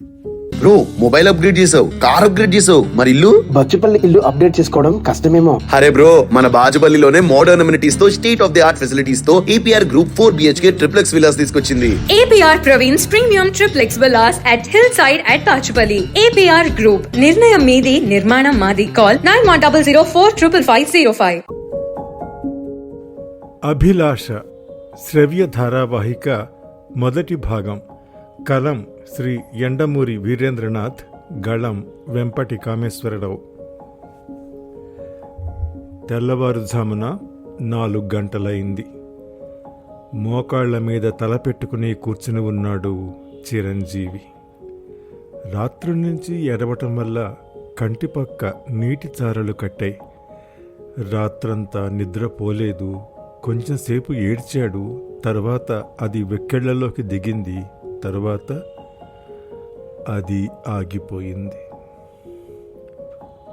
Bro mobile upgrade చేసావు, car upgrade చేసావు, మరి ఇల్లు? బచ్చుపల్లి ఇల్లు అప్డేట్ చేసుకోవడం కష్టమేమో. అరే బ్రో, మన బాజుపల్లిలోనే మోడర్న్ అమ్యూనిటీస్ తో state of the art facilities తో APR group 4 BHK triplex villas తీసుకొచ్చింది. APR Praveen's Premium Triplex Villas at Hillside at Bachupalli. APR Group. నిర్ణయం మీది, నిర్మాణం మాది. కాల్ 9100455505. అభిలాష శ్రవ్య ధారావాహిక మొదటి భాగం. కలం శ్రీ ఎండమూరి వీరేంద్రనాథ్, గళం వెంపటి కామేశ్వరరావు. తెల్లవారుజామున 4 గంటలైంది. మోకాళ్ల మీద తలపెట్టుకుని కూర్చుని ఉన్నాడు చిరంజీవి. రాత్రి నుంచి ఎడవటం వల్ల కంటిపక్క నీటి చారలు కట్టాయి. రాత్రంతా నిద్రపోలేదు. కొంచెంసేపు ఏడ్చాడు. తర్వాత అది వెక్కెళ్లలోకి దిగింది. తర్వాత అది ఆగిపోయింది.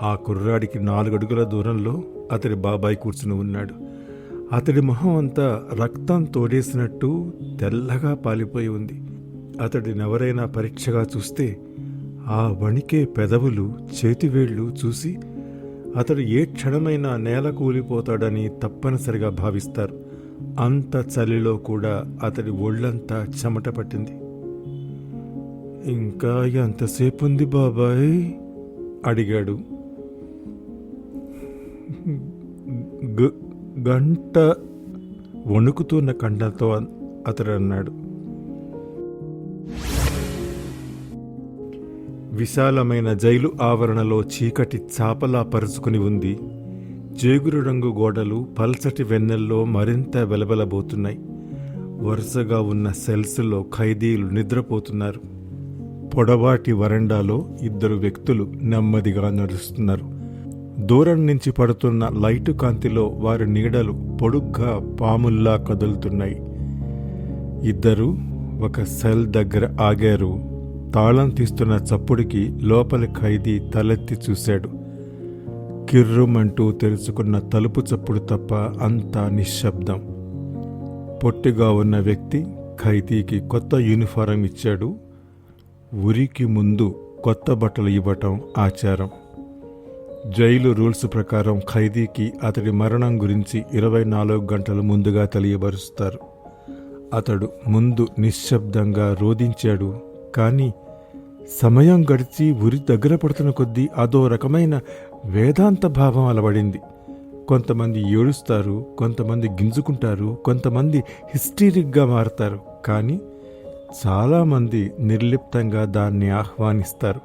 ఆ కుర్రాడికి 4 అడుగుల దూరంలో అతడి బాబాయ్ కూర్చుని ఉన్నాడు. అతడి మొహం అంతా రక్తం తోడేసినట్టు తెల్లగా పాలిపోయి ఉంది. అతడినెవరైనా పరీక్షగా చూస్తే ఆ వణికే పెదవులు, చేతివేళ్లు చూసి అతడు ఏ క్షణమైనా నేల కూలిపోతాడని తప్పనిసరిగా భావిస్తారు. అంత చలిలో కూడా అతడి ఒళ్ళంతా చెమట పట్టింది. ఇంకా ఎంతసేపు ఉంది బాబాయ్ అడిగాడు. గంట వణుకుతున్న కంఠంతో అతడు అన్నాడు. విశాలమైన జైలు ఆవరణలో చీకటి చాపలా పరుచుకుని ఉంది. జేగురు రంగు గోడలు పల్చటి వెన్నెల్లో మరింత వెలవెలబోతున్నాయి. వరుసగా ఉన్న సెల్స్లో ఖైదీలు నిద్రపోతున్నారు. పొడవాటి వరండాలో 2 వ్యక్తులు నెమ్మదిగా నడుస్తున్నారు. దూరం నుంచి పడుతున్న లైటు కాంతిలో వారి నీడలు పొడుగ్గా పాముల్లా కదులుతున్నాయి. 2 ఒక సెల్ దగ్గర ఆగారు. తాళం తీస్తున్న చప్పుడికి లోపలి ఖైదీ తలెత్తి చూశాడు. కిర్రుమంటూ తెరుచుకున్న తలుపు చప్పుడు తప్ప అంతా నిశ్శబ్దం. పొట్టిగా ఉన్న వ్యక్తి ఖైదీకి కొత్త యూనిఫారం ఇచ్చాడు. ఉరికి ముందు కొత్త బట్టలు ఇవ్వటం ఆచారం. జైలు రూల్స్ ప్రకారం ఖైదీకి అతడి మరణం గురించి 24 గంటల ముందుగా తెలియబరుస్తారు. అతడు ముందు నిశ్శబ్దంగా రోదించాడు. కానీ సమయం గడిచి ఉరి దగ్గర పడుతున్న కొద్దీ అదో రకమైన వేదాంత భావం అలవడింది. కొంతమంది ఏడుస్తారు, కొంతమంది గింజుకుంటారు, కొంతమంది హిస్టీరిక్గా మారతారు. కానీ చాలామంది నిర్లిప్తంగా దాన్ని ఆహ్వానిస్తారు.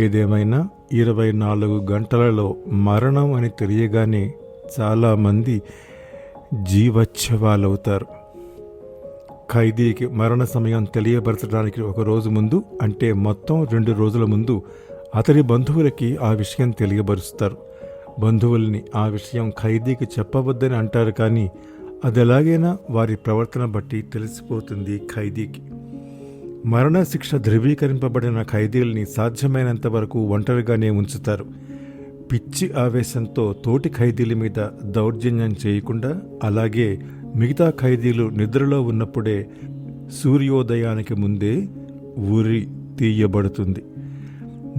ఏదేమైనా 24 గంటలలో మరణం అని తెలియగానే చాలామంది జీవచ్ఛవాలవుతారు. ఖైదీకి మరణ సమయం తెలియపరచడానికి 1 రోజు ముందు, అంటే మొత్తం 2 రోజుల ముందు అతడి బంధువులకి ఆ విషయం తెలియబరుస్తారు. బంధువుల్ని ఆ విషయం ఖైదీకి చెప్పవద్దని అంటారు. కానీ అదెలాగైనా వారి ప్రవర్తన బట్టి తెలిసిపోతుంది ఖైదీకి. మరణశిక్ష ధృవీకరింపబడిన ఖైదీల్ని సాధ్యమైనంత వరకు ఒంటరిగానే ఉంచుతారు. పిచ్చి ఆవేశంతో తోటి ఖైదీల మీద దౌర్జన్యం చేయకుండా, అలాగే మిగతా ఖైదీలు నిద్రలో ఉన్నప్పుడే సూర్యోదయానికి ముందే ఉరి తీయబడుతుంది.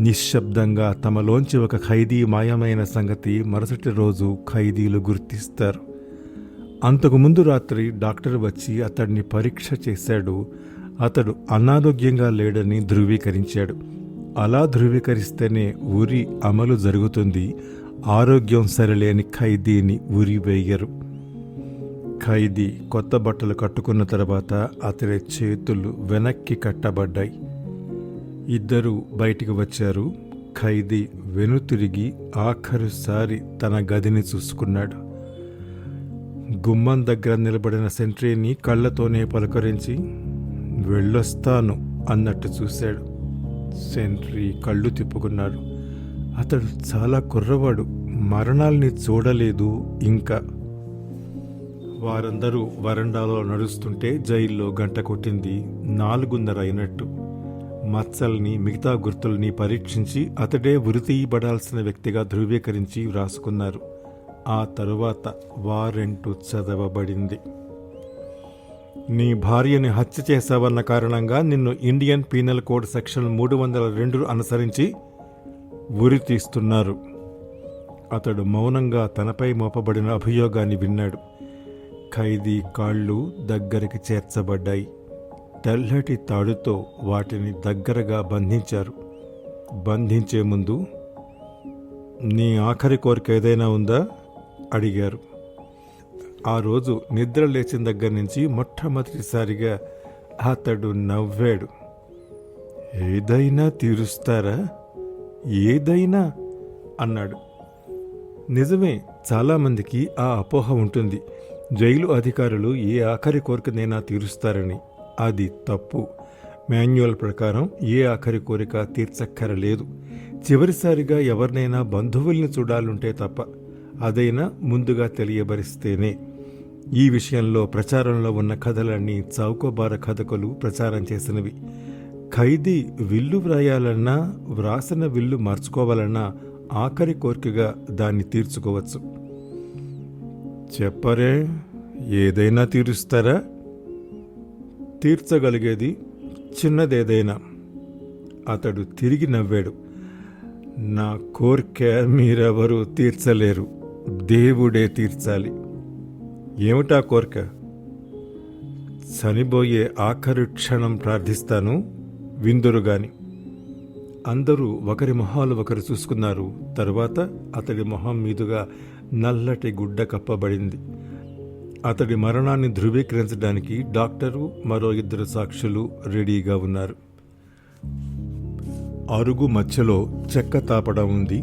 నిశ్శబ్దంగా తమలోంచి ఒక ఖైదీ మాయమైన సంగతి మరుసటి రోజు ఖైదీలు గుర్తిస్తారు. అంతకుముందు రాత్రి డాక్టర్ వచ్చి అతడిని పరీక్ష చేశాడు. అతడు అనారోగ్యంగా లేడని ధృవీకరించాడు. అలా ధృవీకరిస్తేనే ఉరి అమలు జరుగుతుంది. ఆరోగ్యం సరిలేని ఖైదీని ఉరి వేయరు. ఖైదీ కొత్త బట్టలు కట్టుకున్న తర్వాత అతడి చేతులు వెనక్కి కట్టబడ్డాయి. 2 బయటికి వచ్చారు. ఖైదీ వెనుతిరిగి ఆఖరుసారి తన గదిని చూసుకున్నాడు. గుమ్మం దగ్గర నిలబడిన సెంట్రీని కళ్ళతోనే పలకరించి వెళ్ళొస్తాను అన్నట్టు చూశాడు. సెంట్రీ కళ్ళు తిప్పుకున్నాడు. అతడు చాలా కుర్రవాడు, మరణాల్ని చూడలేదు ఇంకా. వారందరూ వరండాలో నడుస్తుంటే జైల్లో గంట కొట్టింది. 4:30 అయినట్టు. మచ్చల్ని, మిగతా గుర్తుల్ని పరీక్షించి అతడే ఉరితీయబడాల్సిన వ్యక్తిగా ధృవీకరించి వ్రాసుకున్నారు. ఆ తరువాత వారెంటు చదవబడింది. నీ భార్యని హత్య చేశావన్న కారణంగా నిన్ను ఇండియన్ పీనల్ కోడ్ సెక్షన్ 302 అనుసరించి ఉరి తీస్తున్నారు. అతడు మౌనంగా తనపై మోపబడిన అభియోగాన్ని విన్నాడు. ఖైదీ కాళ్ళు దగ్గరికి చేర్చబడ్డాయి. తెల్లటి తాడుతో వాటిని దగ్గరగా బంధించారు. బంధించే ముందు నీ ఆఖరి కోరిక ఏదైనా ఉందా అడిగారు. ఆ రోజు నిద్ర లేచిన దగ్గర నుంచి మొట్టమొదటిసారిగా అతడు నవ్వాడు. ఏదైనా తీరుస్తారా, ఏదైనా అన్నాడు. నిజమే, చాలామందికి ఆ అపోహ ఉంటుంది. జైలు అధికారులు ఏ ఆఖరి కోరికనైనా తీరుస్తారని. అది తప్పు. మాన్యువల్ ప్రకారం ఏ ఆఖరి కోరిక తీర్చక్కరలేదు. చివరిసారిగా ఎవరినైనా బంధువుల్ని చూడాలంటే తప్ప, అదైనా ముందుగా తెలియబరిస్తేనే. ఈ విషయంలో ప్రచారంలో ఉన్న కథలన్నీ చౌకబార కథకులు ప్రచారం చేసినవి. ఖైదీ విల్లు వ్రాయాలన్నా, వ్రాసిన విల్లు మార్చుకోవాలన్నా ఆఖరి కోరికగా దాన్ని తీర్చుకోవచ్చు. చెప్పరే, ఏదైనా తీరుస్తారా? తీర్చగలిగేది చిన్నదేదైనా. అతడు తిరిగి నవ్వాడు. నా కోరిక మీరెవరూ తీర్చలేరు, దేవుడే తీర్చాలి. ఏమిటా కోరిక? చనిపోయే ఆఖరి క్షణం ప్రార్థిస్తాను, విందురుగాని. అందరూ ఒకరి మొహాలు ఒకరు చూసుకున్నారు. తరువాత అతడి మొహం మీదుగా నల్లటి గుడ్డ కప్పబడింది. అతడి మరణాన్ని ధృవీకరించడానికి డాక్టరు, మరో 2 సాక్షులు రెడీగా ఉన్నారు. అరుగు మధ్యలో చెక్క తాపడం ఉంది.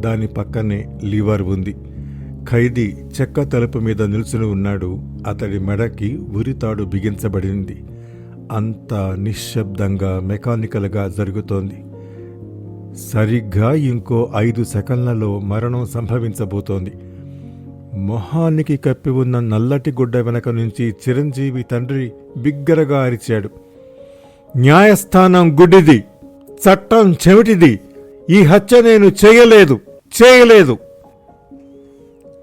దాని పక్కనే లివర్ ఉంది. ఖైదీ చెక్క తలుపు మీద నిల్చుని ఉన్నాడు. అతడి మెడకి ఉరితాడు బిగించబడింది. అంతా నిశ్శబ్దంగా, మెకానికల్గా జరుగుతోంది. సరిగ్గా ఇంకో 5 సెకన్లలో మరణం సంభవించబోతోంది. మొహానికి కప్పి ఉన్న నల్లటి గుడ్డ వెనక నుంచి చిరంజీవి తండ్రి బిగ్గరగా అరిచాడు. న్యాయస్థానం గుడ్డిది, చట్టం చెవిటిది. ఈ హత్య నేను చేయలేదు.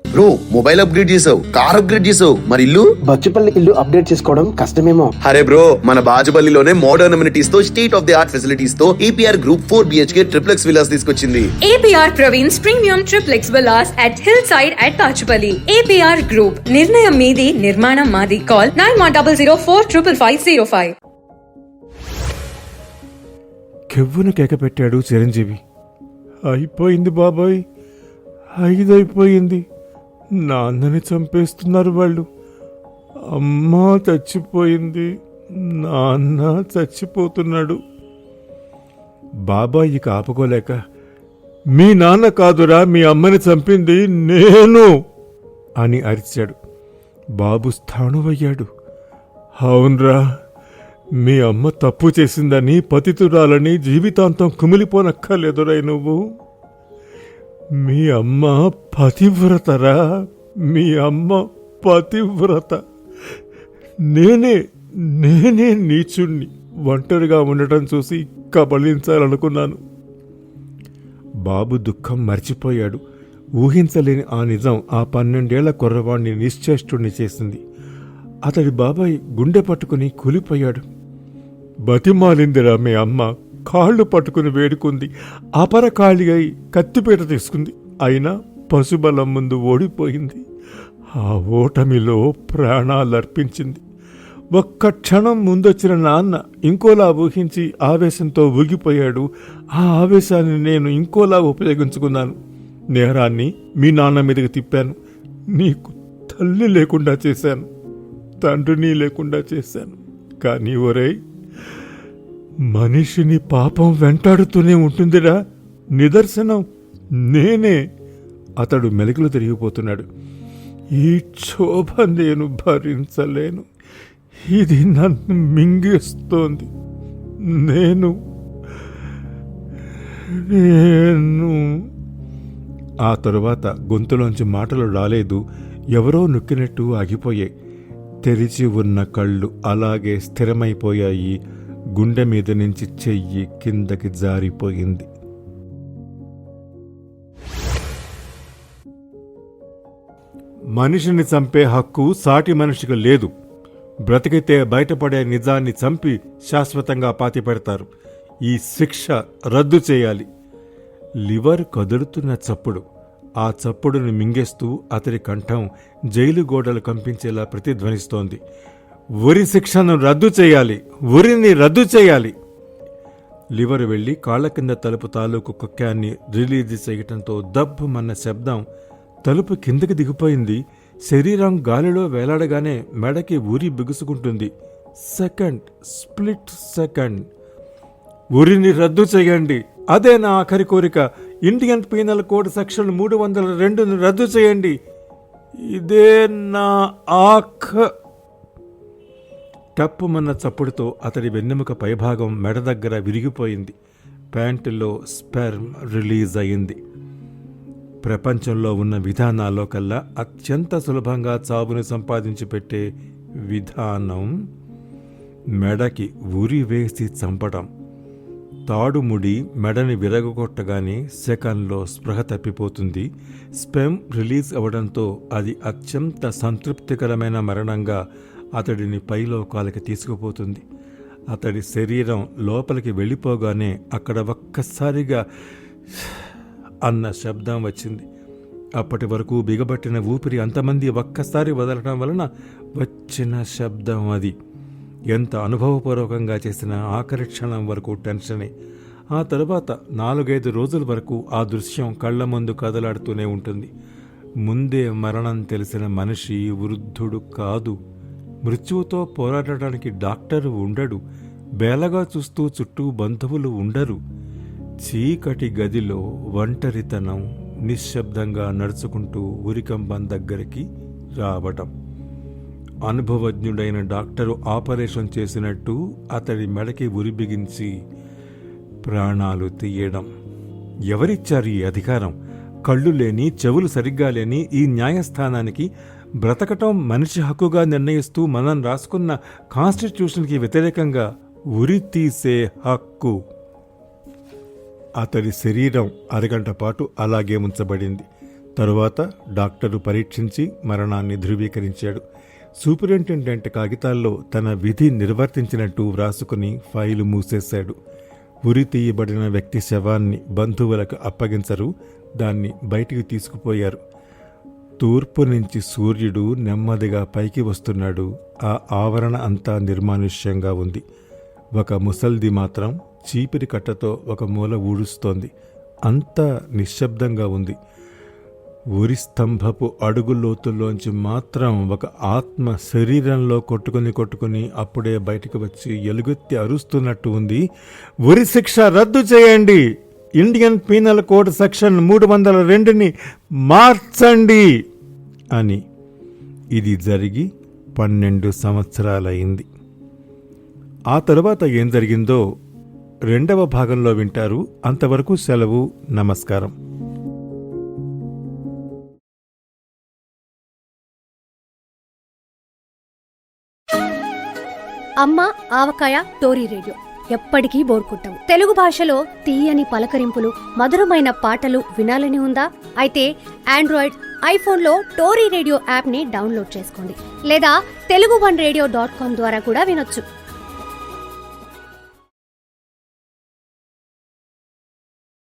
బ్రో, మొబైల్ అప్గ్రేడ్ చేసావు, కార్ అప్గ్రేడ్ చేసావు, మరి ఇల్లు? బచ్చుపల్లి ఇల్లు అప్డేట్ చేసుకోవడం కష్టమేమో. అరే బ్రో, మన బాజుపల్లిలోనే మోడర్న్ అమ్యూనిటీస్ తో, state of the art facilities తో APR Group 4 BHK triplex Vilas తీసుకొచ్చింది. APR Praveen's Premium Triplex Villas at Hillside at Pachupalli. APR Group. నిర్ణయం మీది, నిర్మాణం మాది. Call 9100455505. కెవ్వును కేకపెట్టాడు చిరంజీవి. అయిపోయింది బాబాయ్, 5 అయిపోయింది. నాన్నని చంపేస్తున్నారు వాళ్ళు. అమ్మ చచ్చిపోయింది, నాన్న చచ్చిపోతున్నాడు. బాబాయ్ ఇక ఆపుకోలేక, మీ నాన్న కాదురా, మీ అమ్మని చంపింది నేను అని అరిచాడు. బాబు స్థాణువయ్యాడు. అవునరా, మీ అమ్మ తప్పు చేసిందని, పతితురాలని జీవితాంతం కుమిలిపోనక్కర్లేదురా నువ్వు. మీ అమ్మ పతివ్రతరా, మీ అమ్మ పతివ్రత. నేనే నీచుణ్ణి. ఒంటరిగా ఉండటం చూసి కబళించాలనుకున్నాను. బాబు దుఃఖం మర్చిపోయాడు. ఊహించలేని ఆ నిజం ఆ 12 ఏళ్ల కుర్రవాణ్ణి నిశ్చేష్టుణ్ణి చేసింది. అతడి బాబాయ్ గుండె పట్టుకుని కూలిపోయాడు. బతిమాలిందిరా మీ అమ్మ, కాళ్ళు పట్టుకుని వేడుకుంది. అపరకాళి అయి కత్తిపీట తీసుకుంది. అయినా పశుబలం ముందు ఓడిపోయింది. ఆ ఓటమిలో ప్రాణాలర్పించింది. ఒక్క క్షణం ముందొచ్చిన నాన్న ఇంకోలా ఊహించి ఆవేశంతో ఊగిపోయాడు. ఆ ఆవేశాన్ని నేను ఇంకోలా ఉపయోగించుకున్నాను. నేరాన్ని మీ నాన్న మీదకి తిప్పాను. నీకు తల్లి లేకుండా చేశాను, తండ్రిని లేకుండా చేశాను. కానీ ఒరేయ్, మనిషిని పాపం వెంటాడుతూనే ఉంటుందిరా. నిదర్శనం నేనే. అతడు మెలికలు తిరిగిపోతున్నాడు. ఈ క్షోభ నేను భరించలేను. ఇది నన్ను మింగేస్తోంది. నేను ఆ తరువాత గొంతులోంచి మాటలు రాలేదు. ఎవరో నొక్కినట్టు ఆగిపోయాయి. తెరిచి ఉన్న కళ్ళు అలాగే స్థిరమైపోయాయి. గుండె మీద నుంచి చెయ్యి కిందకి జారిపోయింది. మనిషిని చంపే హక్కు సాటి మనిషికి లేదు. బ్రతికితే బయటపడే నిజాన్ని చంపి శాశ్వతంగా పాతిపెడతారు. ఈ శిక్ష రద్దు చేయాలి. లివర్ కదులుతున్న చప్పుడు. ఆ చప్పుడును మింగేస్తూ అతడి కంఠం జైలు గోడలు కంపించేలా ప్రతిధ్వనిస్తోంది. ఉరి శిక్షను రద్దు చేయాలి, ఉరిని రద్దు చేయాలి. లివర్ వెళ్లి కాళ్ల కింద తలుపు తాలూకు కుక్కాన్ని రిలీజ్ చేయటంతో దబ్బుమన్న శబ్దం. తలుపు కిందకి దిగిపోయింది. శరీరం గాలిలో వేలాడగానే మెడకి ఉరి బిగుసుకుంటుంది. Second, split second. ఉరిని రద్దు చేయండి, అదే నా ఆఖరి కోరిక. ఇండియన్ పీనల్ కోడ్ సెక్షన్ 302ను రద్దు చేయండి. ఇదే నా టప్పుమన్న చప్పుడుతో అతడి వెన్నెముక పైభాగం మెడ దగ్గర విరిగిపోయింది. ప్యాంటులో స్పెర్మ్ రిలీజ్ అయింది. ప్రపంచంలో ఉన్న విధానాల్లో కల్లా అత్యంత సులభంగా చావును సంపాదించి పెట్టే విధానం మెడకి ఉరి వేసి చంపటం. తాడుముడి మెడని విరగొట్టగానే సెకండ్లో స్పృహ తప్పిపోతుంది. స్పెర్మ్ రిలీజ్ అవడంతో అది అత్యంత సంతృప్తికరమైన మరణంగా అతడిని పైలోకాలకి తీసుకుపోతుంది. అతడి శరీరం లోపలికి వెళ్ళిపోగానే అక్కడ ఒక్కసారిగా అన్న శబ్దం వచ్చింది. అప్పటి వరకు బిగబట్టిన ఊపిరి అంతమంది ఒక్కసారి వదలటం వలన వచ్చిన శబ్దం అది. ఎంత అనుభవపూర్వకంగా చేసిన ఆఖరి క్షణం వరకు టెన్షనే. ఆ తరువాత 4-5 రోజుల వరకు ఆ దృశ్యం కళ్ల ముందు కదలాడుతూనే ఉంటుంది. ముందే మరణం తెలిసిన మనిషి వృద్ధుడు కాదు. మృత్యువుతో పోరాడటానికి డాక్టరు ఉండడు. బేలగా చూస్తూ చుట్టూ బంధువులు ఉండరు. చీకటి గదిలో ఒంటరితనం, నిశ్శబ్దంగా నడుచుకుంటూ ఉరికంబం దగ్గరికి రావటం. అనుభవజ్ఞుడైన డాక్టరు ఆపరేషన్ చేసినట్టు అతడి మెడకి ఉరి బిగించి ప్రాణాలు తీయడం. ఎవరిచ్చారు ఈ అధికారం? కళ్ళు లేని, చెవులు సరిగ్గా లేని ఈ న్యాయస్థానానికి బ్రతకటం మనిషి హక్కుగా నిర్ణయిస్తూ మనం రాసుకున్న కాన్స్టిట్యూషన్కి వ్యతిరేకంగా ఉరి తీసే హక్కు. అతడి శరీరం అరగంట పాటు అలాగే ఉంచబడింది. తరువాత డాక్టరు పరీక్షించి మరణాన్ని ధృవీకరించాడు. సూపరింటెండెంట్ కాగితాల్లో తన విధి నిర్వర్తించినట్టు వ్రాసుకుని ఫైలు మూసేశాడు. ఉరి తీయబడిన వ్యక్తి శవాన్ని బంధువులకు అప్పగించరు. దాన్ని బయటికి తీసుకుపోయారు. తూర్పు నుంచి సూర్యుడు నెమ్మదిగా పైకి వస్తున్నాడు. ఆ ఆవరణ అంతా నిర్మానుష్యంగా ఉంది. ఒక ముసల్ది మాత్రం చీపిరి కట్టతో ఒక మూల ఊడుస్తోంది. అంతా నిశ్శబ్దంగా ఉంది. ఉరి స్తంభపు అడుగు లోతుల్లోంచి మాత్రం ఒక ఆత్మ శరీరంలో కొట్టుకుని అప్పుడే బయటకు వచ్చి ఎలుగెత్తి అరుస్తున్నట్టు ఉంది. ఉరి శిక్ష రద్దు చేయండి, ఇండియన్ పీనల్ కోడ్ సెక్షన్ 302ని మార్చండి అని. ఇది జరిగి 12 సంవత్సరాలైంది. ఆ తరువాత ఏం జరిగిందో 2వ భాగంలో వింటారు. అంతవరకు సెలవు. నమస్కారం. అమ్మ ఆవకాయ టోరీ రేడియో ఎప్పటికీ బోర్కొట్టం. తెలుగు భాషలో తీయని పలకరింపులు, మధురమైన పాటలు వినాలని ఉందా? అయితే ఆండ్రాయిడ్, ఐఫోన్లో టోరీ రేడియో యాప్ని డౌన్లోడ్ చేసుకోండి. లేదా telugu1radio.com ద్వారా కూడా వినొచ్చు.